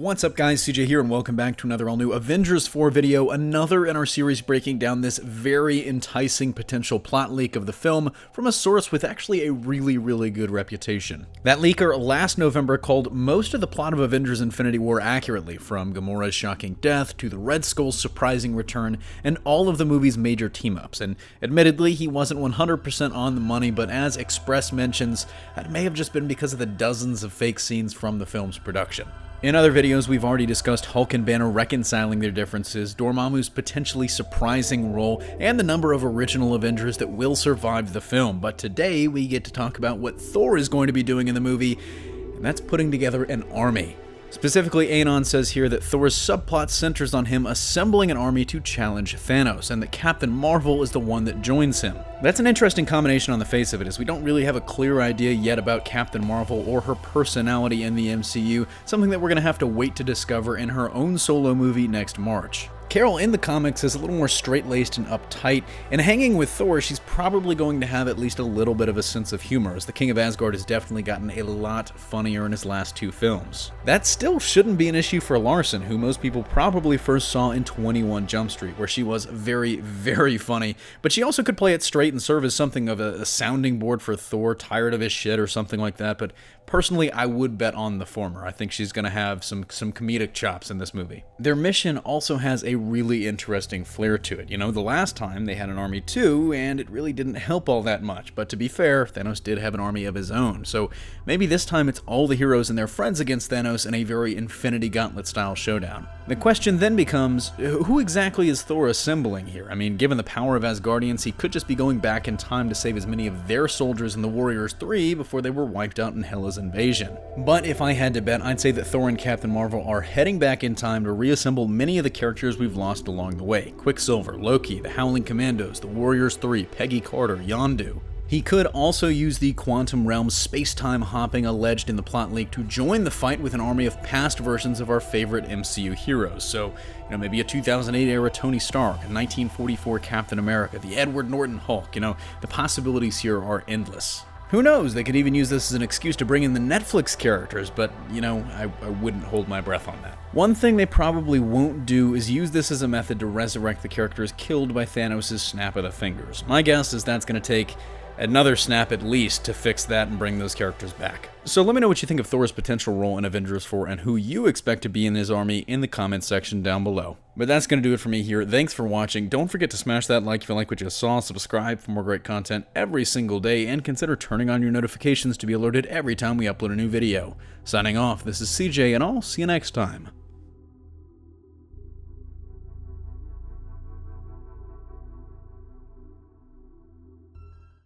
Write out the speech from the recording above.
What's up guys, CJ here and welcome back to another all-new Avengers 4 video, another in our series breaking down this very enticing potential plot leak of the film from a source with actually a really good reputation. That leaker last November called most of the plot of Avengers Infinity War accurately, from Gamora's shocking death to the Red Skull's surprising return and all of the movie's major team-ups, and admittedly he wasn't 100% on the money, but as Express mentions, that may have just been because of the dozens of fake scenes from the film's production. In other videos, we've already discussed Hulk and Banner reconciling their differences, Dormammu's potentially surprising role, and the number of original Avengers that will survive the film. But today, we get to talk about what Thor is going to be doing in the movie, and that's putting together an army. Specifically, Anon says here that Thor's subplot centers on him assembling an army to challenge Thanos, and that Captain Marvel is the one that joins him. That's an interesting combination on the face of it, as we don't really have a clear idea yet about Captain Marvel or her personality in the MCU, something that we're going to have to wait to discover in her own solo movie next March. Carol in the comics is a little more straight-laced and uptight, and hanging with Thor, she's probably going to have at least a little bit of a sense of humor, as the King of Asgard has definitely gotten a lot funnier in his last two films. That still shouldn't be an issue for Larson, who most people probably first saw in 21 Jump Street, where she was very funny, but she also could play it straight and serve as something of a sounding board for Thor, tired of his shit or something like that, but personally, I would bet on the former. I think she's going to have some comedic chops in this movie. Their mission also has a really interesting flair to it. You know, the last time they had an army too, and it really didn't help all that much. But to be fair, Thanos did have an army of his own. So maybe this time it's all the heroes and their friends against Thanos in a very Infinity Gauntlet style showdown. The question then becomes, who exactly is Thor assembling here? I mean, given the power of Asgardians, he could just be going back in time to save as many of their soldiers in the Warriors 3 before they were wiped out in Hela's invasion. But if I had to bet, I'd say that Thor and Captain Marvel are heading back in time to reassemble many of the characters we've lost along the way. Quicksilver, Loki, the Howling Commandos, the Warriors 3, Peggy Carter, Yondu. He could also use the quantum realm space-time hopping alleged in the plot leak to join the fight with an army of past versions of our favorite MCU heroes. So, maybe a 2008 era Tony Stark, a 1944 Captain America, the Edward Norton Hulk. The possibilities here are endless. Who knows, they could even use this as an excuse to bring in the Netflix characters, but, I wouldn't hold my breath on that. One thing they probably won't do is use this as a method to resurrect the characters killed by Thanos' snap of the fingers. My guess is that's going to take another snap at least to fix that and bring those characters back. So let me know what you think of Thor's potential role in Avengers 4 and who you expect to be in his army in the comments section down below. But that's going to do it for me here. Thanks for watching. Don't forget to smash that like if you like what you saw, subscribe for more great content every single day, and consider turning on your notifications to be alerted every time we upload a new video. Signing off, this is CJ, and I'll see you next time.